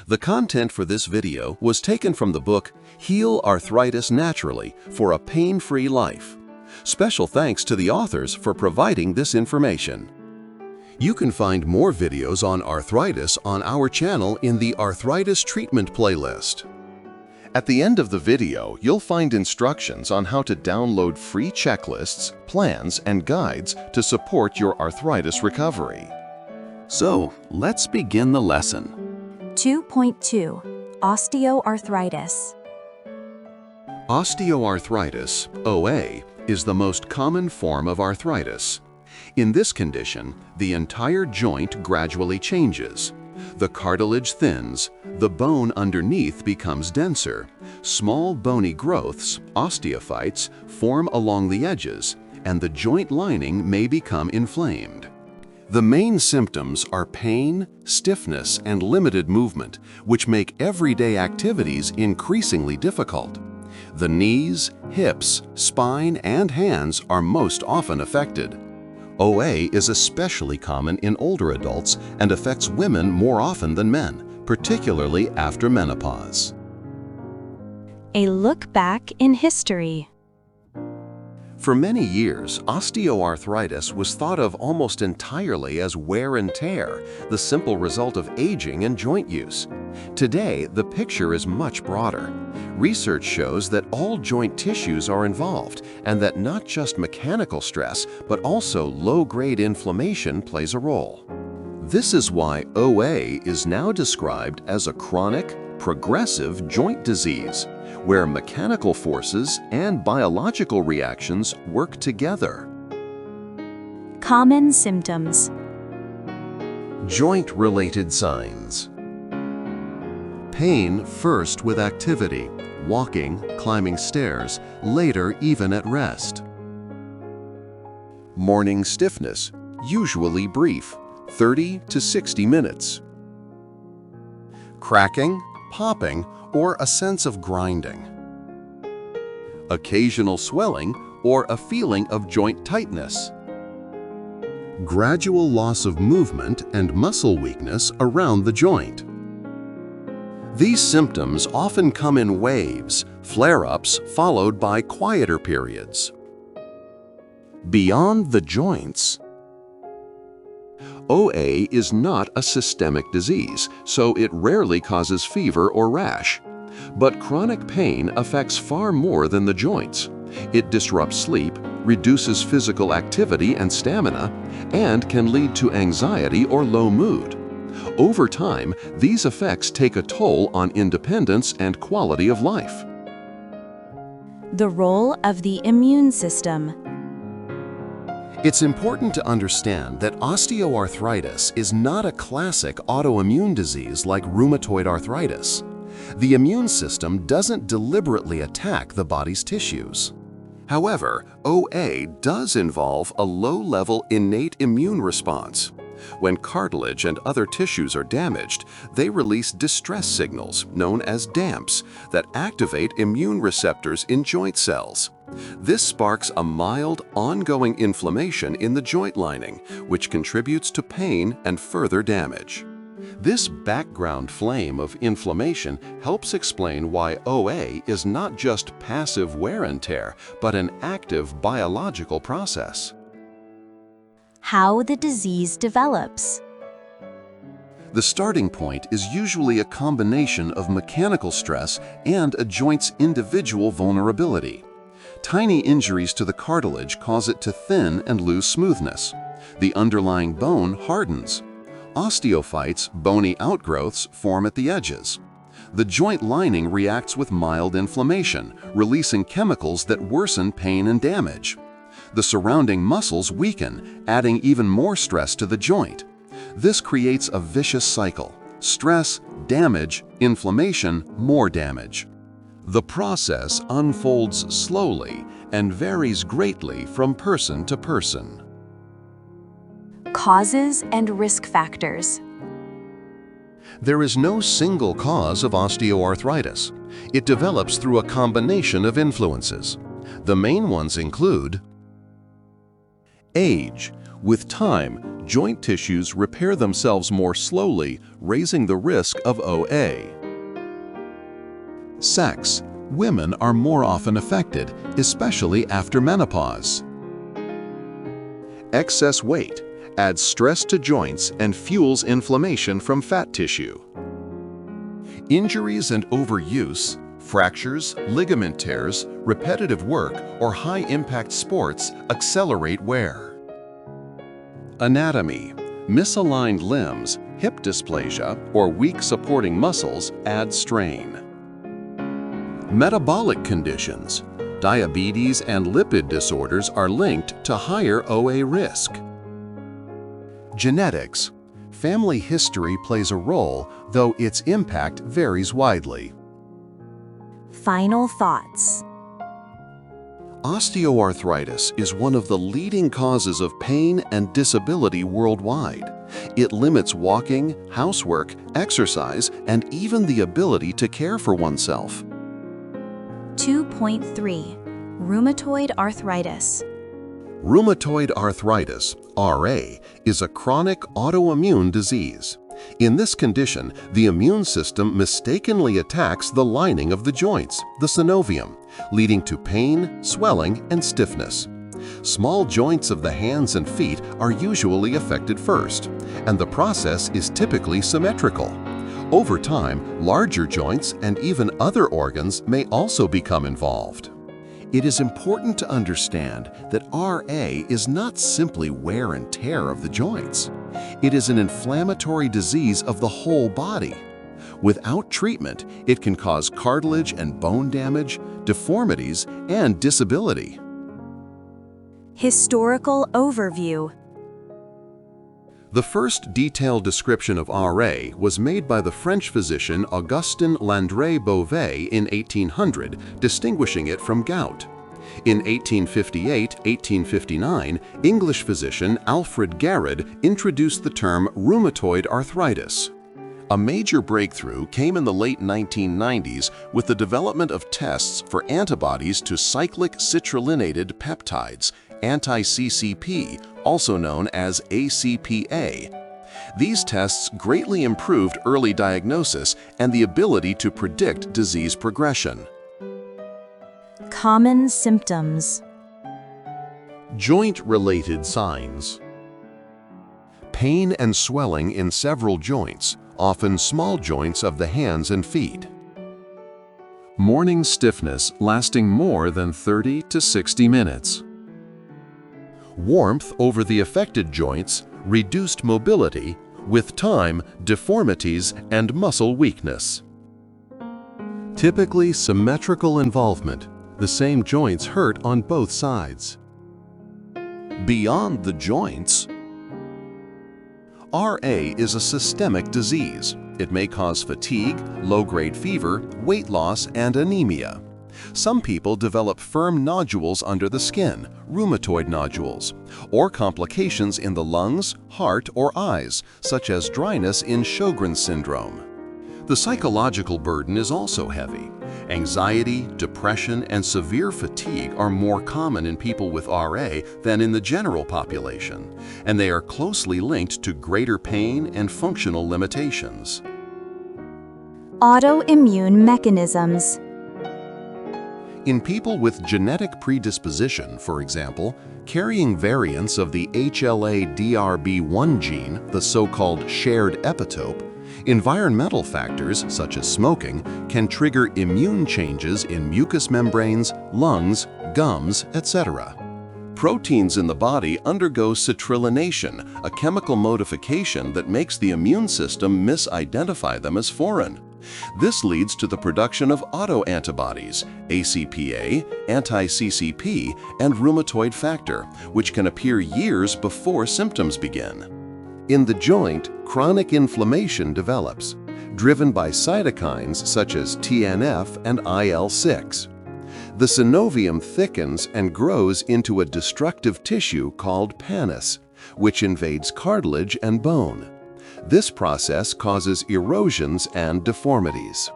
The content for this video was taken from the book Heal Arthritis Naturally for a Pain-Free Life. Special thanks to the authors for providing this information. You can find more videos on arthritis on our channel in the Arthritis Treatment playlist. At the end of the video, you'll find instructions on how to download free checklists, plans, and guides to support your arthritis recovery. So, let's begin the lesson. 2.2 Osteoarthritis. Osteoarthritis, OA, is the most common form of arthritis. In this condition, the entire joint gradually changes. The cartilage thins, the bone underneath becomes denser, small bony growths, osteophytes, form along the edges, and the joint lining may become inflamed. The main symptoms are pain, stiffness, and limited movement, which make everyday activities increasingly difficult. The knees, hips, spine, and hands are most often affected. OA is especially common in older adults and affects women more often than men, particularly after menopause. A look back in history. For many years, osteoarthritis was thought of almost entirely as wear and tear, the simple result of aging and joint use. Today, the picture is much broader. Research shows that all joint tissues are involved and that not just mechanical stress, but also low-grade inflammation plays a role. This is why OA is now described as a chronic, progressive joint disease, where mechanical forces and biological reactions work together. Common symptoms. Joint-related signs. Pain first with activity, walking, climbing stairs, later even at rest. Morning stiffness, usually brief, 30 to 60 minutes. Cracking, popping, or a sense of grinding. Occasional swelling or a feeling of joint tightness. Gradual loss of movement and muscle weakness around the joint. These symptoms often come in waves, flare-ups followed by quieter periods. Beyond the joints. OA is not a systemic disease, so it rarely causes fever or rash. But chronic pain affects far more than the joints. It disrupts sleep, reduces physical activity and stamina, and can lead to anxiety or low mood. Over time, these effects take a toll on independence and quality of life. The role of the immune system. It's important to understand that osteoarthritis is not a classic autoimmune disease like rheumatoid arthritis. The immune system doesn't deliberately attack the body's tissues. However, OA does involve a low-level innate immune response. When cartilage and other tissues are damaged, they release distress signals, known as DAMPs, that activate immune receptors in joint cells. This sparks a mild, ongoing inflammation in the joint lining, which contributes to pain and further damage. This background flame of inflammation helps explain why OA is not just passive wear and tear, but an active biological process. How the disease develops. The starting point is usually a combination of mechanical stress and a joint's individual vulnerability. Tiny injuries to the cartilage cause it to thin and lose smoothness. The underlying bone hardens. Osteophytes, bony outgrowths, form at the edges. The joint lining reacts with mild inflammation, releasing chemicals that worsen pain and damage. The surrounding muscles weaken, adding even more stress to the joint. This creates a vicious cycle: stress, damage, inflammation, more damage. The process unfolds slowly and varies greatly from person to person. Causes and risk factors. There is no single cause of osteoarthritis. It develops through a combination of influences. The main ones include age. With time, joint tissues repair themselves more slowly, raising the risk of OA. Sex. Women are more often affected, especially after menopause. Excess weight adds stress to joints and fuels inflammation from fat tissue. Injuries and overuse, fractures, ligament tears, repetitive work, or high-impact sports accelerate wear. Anatomy. Misaligned limbs, hip dysplasia, or weak supporting muscles add strain. Metabolic conditions. Diabetes and lipid disorders are linked to higher OA risk. Genetics. Family history plays a role, though its impact varies widely. Final thoughts. Osteoarthritis is one of the leading causes of pain and disability worldwide. It limits walking, housework, exercise, and even the ability to care for oneself. 2.3. Rheumatoid arthritis. Rheumatoid arthritis, RA, is a chronic autoimmune disease. In this condition, the immune system mistakenly attacks the lining of the joints, the synovium, leading to pain, swelling, and stiffness. Small joints of the hands and feet are usually affected first, and the process is typically symmetrical. Over time, larger joints and even other organs may also become involved. It is important to understand that RA is not simply wear and tear of the joints. It is an inflammatory disease of the whole body. Without treatment, it can cause cartilage and bone damage, deformities, and disability. Historical overview. The first detailed description of RA was made by the French physician Augustin Landré-Beauvais in 1800, distinguishing it from gout. In 1858-1859, English physician Alfred Garrod introduced the term rheumatoid arthritis. A major breakthrough came in the late 1990s with the development of tests for antibodies to cyclic citrullinated peptides, anti-CCP, also known as ACPA. These tests greatly improved early diagnosis and the ability to predict disease progression. Common symptoms. Joint-related signs. Pain and swelling in several joints, often small joints of the hands and feet. Morning stiffness lasting more than 30 to 60 minutes. Warmth over the affected joints, reduced mobility, with time, deformities and muscle weakness. Typically symmetrical involvement. The same joints hurt on both sides. Beyond the joints. RA is a systemic disease. It may cause fatigue, low-grade fever, weight loss, and anemia. Some people develop firm nodules under the skin, rheumatoid nodules, or complications in the lungs, heart, or eyes, such as dryness in Sjogren's syndrome. The psychological burden is also heavy. Anxiety, depression, and severe fatigue are more common in people with RA than in the general population, and they are closely linked to greater pain and functional limitations. Autoimmune mechanisms. In people with genetic predisposition, for example, carrying variants of the HLA-DRB1 gene, the so-called shared epitope, environmental factors such as smoking can trigger immune changes in mucous membranes, lungs, gums, etc. Proteins in the body undergo citrullination, a chemical modification that makes the immune system misidentify them as foreign. This leads to the production of autoantibodies, ACPA, anti-CCP, and rheumatoid factor, which can appear years before symptoms begin. In the joint, chronic inflammation develops, driven by cytokines such as TNF and IL-6. The synovium thickens and grows into a destructive tissue called pannus, which invades cartilage and bone. This process causes erosions and deformities.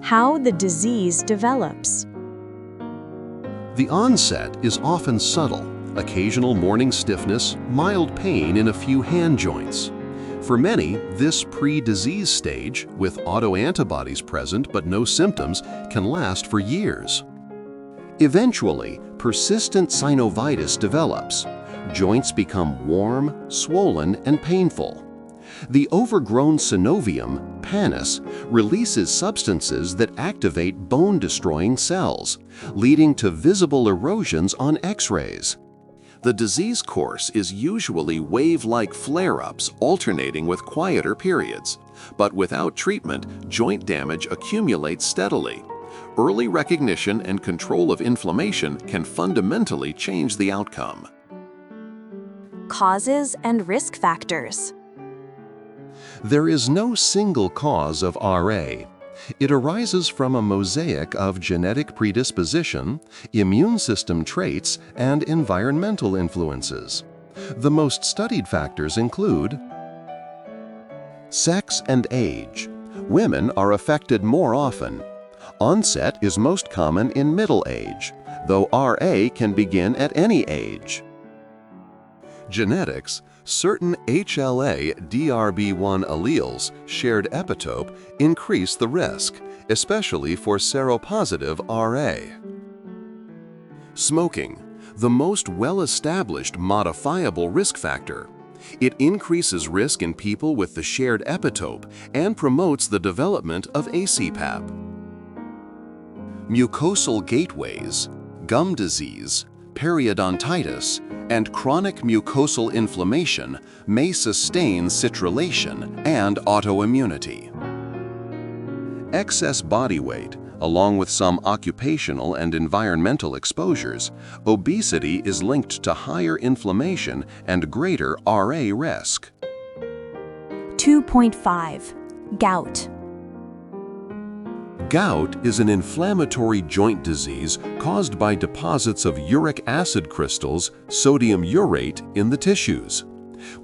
How the disease develops. The onset is often subtle, occasional morning stiffness, mild pain in a few hand joints. For many, this pre-disease stage, with autoantibodies present but no symptoms, can last for years. Eventually, persistent synovitis develops. Joints become warm, swollen, and painful. The overgrown synovium, pannus, releases substances that activate bone-destroying cells, leading to visible erosions on X-rays. The disease course is usually wave-like flare-ups alternating with quieter periods, but without treatment, joint damage accumulates steadily. Early recognition and control of inflammation can fundamentally change the outcome. Causes and risk factors. There is no single cause of RA. It arises from a mosaic of genetic predisposition, immune system traits, and environmental influences. The most studied factors include sex and age. Women are affected more often. Onset is most common in middle age, though RA can begin at any age. Genetics. Certain HLA-DRB1 alleles, shared epitope, increase the risk, especially for seropositive RA. Smoking, the most well-established modifiable risk factor. It increases risk in people with the shared epitope and promotes the development of ACPAP. Mucosal gateways, gum disease, periodontitis, and chronic mucosal inflammation may sustain citrulline and autoimmunity. Excess body weight, along with some occupational and environmental exposures, obesity is linked to higher inflammation and greater RA risk. 2.5. Gout. Gout is an inflammatory joint disease caused by deposits of uric acid crystals, sodium urate, in the tissues.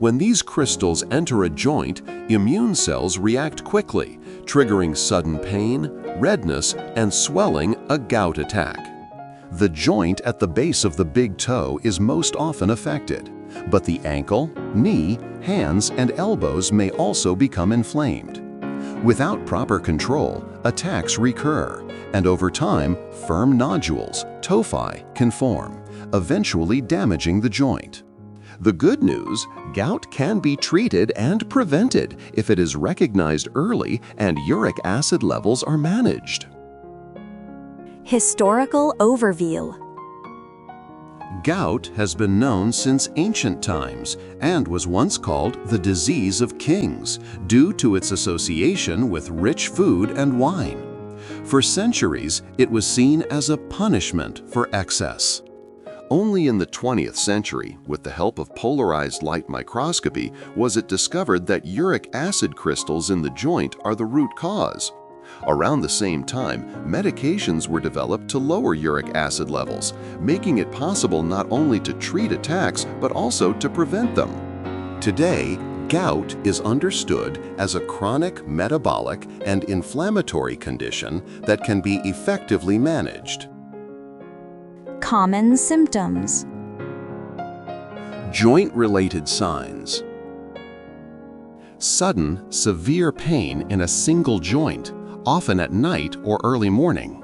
When these crystals enter a joint, immune cells react quickly, triggering sudden pain, redness, and swelling, a gout attack. The joint at the base of the big toe is most often affected, but the ankle, knee, hands, and elbows may also become inflamed. Without proper control, attacks recur, and over time, firm nodules, tophi, can form, eventually damaging the joint. The good news, gout can be treated and prevented if it is recognized early and uric acid levels are managed. Historical overview. Gout has been known since ancient times and was once called the disease of kings due to its association with rich food and wine. For centuries, it was seen as a punishment for excess. Only in the 20th century, with the help of polarized light microscopy, was it discovered that uric acid crystals in the joint are the root cause. Around the same time, medications were developed to lower uric acid levels, making it possible not only to treat attacks but also to prevent them. Today, gout is understood as a chronic metabolic and inflammatory condition that can be effectively managed. Common symptoms. Joint-related signs. Sudden, severe pain in a single joint, often at night or early morning.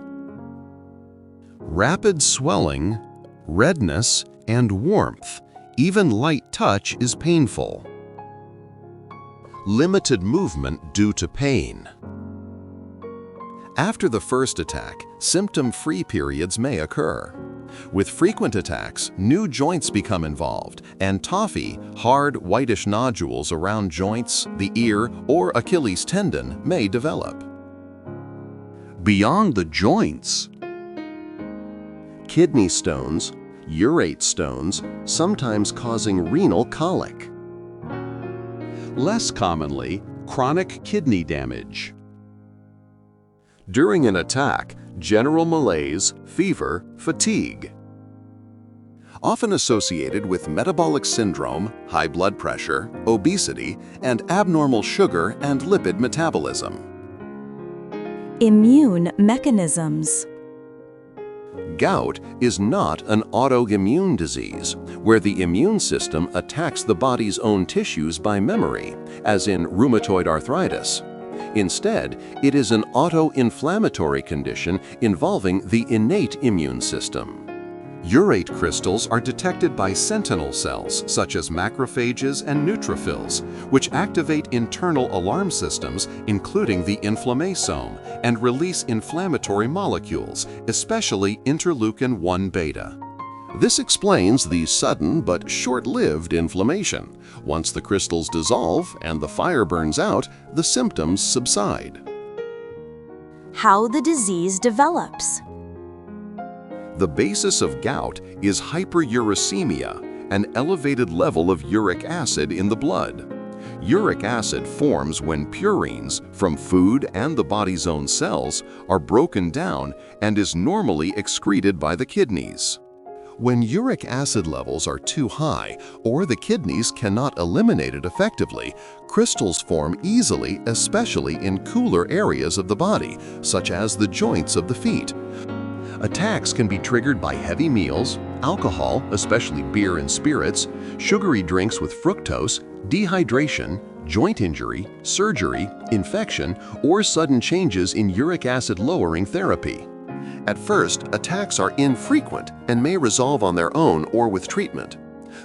Rapid swelling, redness, and warmth. Even light touch is painful. Limited movement due to pain. After the first attack, symptom-free periods may occur. With frequent attacks, new joints become involved, and tophi, hard, whitish nodules around joints, the ear, or Achilles tendon may develop. Beyond the joints, kidney stones, urate stones, sometimes causing renal colic. Less commonly, chronic kidney damage. During an attack, general malaise, fever, fatigue. Often associated with metabolic syndrome, high blood pressure, obesity, and abnormal sugar and lipid metabolism. Immune mechanisms. Gout is not an autoimmune disease, where the immune system attacks the body's own tissues by memory, as in rheumatoid arthritis. Instead, it is an auto-inflammatory condition involving the innate immune system. Urate crystals are detected by sentinel cells such as macrophages and neutrophils, which activate internal alarm systems including the inflammasome and release inflammatory molecules, especially interleukin-1 beta. This explains the sudden but short-lived inflammation. Once the crystals dissolve and the fire burns out, the symptoms subside. How the disease develops. The basis of gout is hyperuricemia, an elevated level of uric acid in the blood. Uric acid forms when purines from food and the body's own cells are broken down and is normally excreted by the kidneys. When uric acid levels are too high or the kidneys cannot eliminate it effectively, crystals form easily, especially in cooler areas of the body, such as the joints of the feet. Attacks can be triggered by heavy meals, alcohol, especially beer and spirits, sugary drinks with fructose, dehydration, joint injury, surgery, infection, or sudden changes in uric acid lowering therapy. At first, attacks are infrequent and may resolve on their own or with treatment.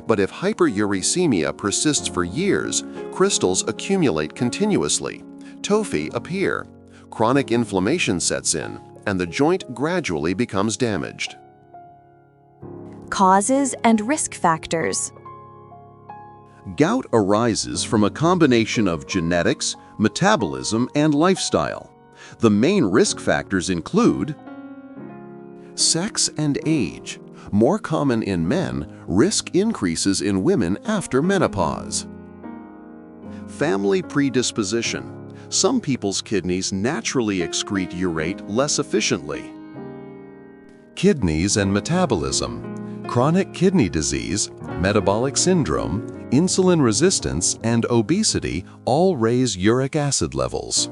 But if hyperuricemia persists for years, crystals accumulate continuously, tophi appear, chronic inflammation sets in, and the joint gradually becomes damaged. Causes and risk factors. Gout arises from a combination of genetics, metabolism, and lifestyle. The main risk factors include sex and age. More common in men, risk increases in women after menopause. Family predisposition. Some people's kidneys naturally excrete urate less efficiently. Kidneys and metabolism. Chronic kidney disease, metabolic syndrome, insulin resistance, and obesity all raise uric acid levels.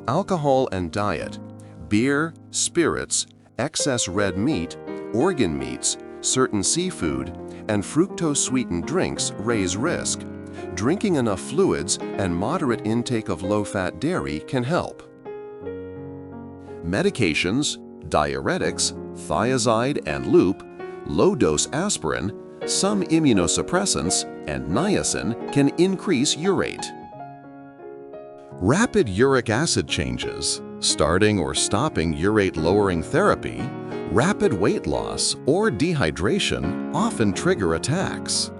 Alcohol and diet. Beer, spirits, excess red meat, organ meats, certain seafood, and fructose-sweetened drinks raise risk. Drinking enough fluids and moderate intake of low-fat dairy can help. Medications, diuretics, thiazide and loop, low-dose aspirin, some immunosuppressants, and niacin can increase urate. Rapid uric acid changes, starting or stopping urate-lowering therapy, rapid weight loss, or dehydration often trigger attacks.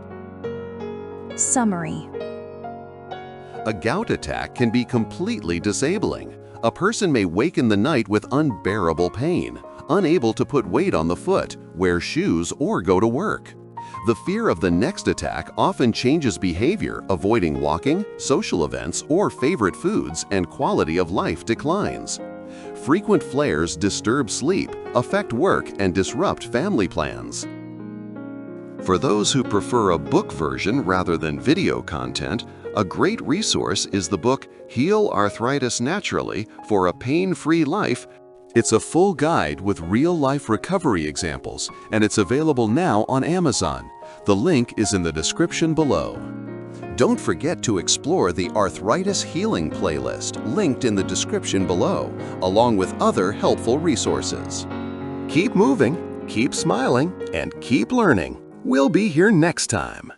Summary. A gout attack can be completely disabling. A person may wake in the night with unbearable pain, unable to put weight on the foot, wear shoes, or go to work. The fear of the next attack often changes behavior, avoiding walking, social events, or favorite foods, and quality of life declines. Frequent flares disturb sleep, affect work, and disrupt family plans. For those who prefer a book version rather than video content, a great resource is the book Heal Arthritis Naturally for a Pain-Free Life. It's a full guide with real-life recovery examples, and it's available now on Amazon. The link is in the description below. Don't forget to explore the Arthritis Healing playlist linked in the description below, along with other helpful resources. Keep moving, keep smiling, and keep learning. We'll be here next time.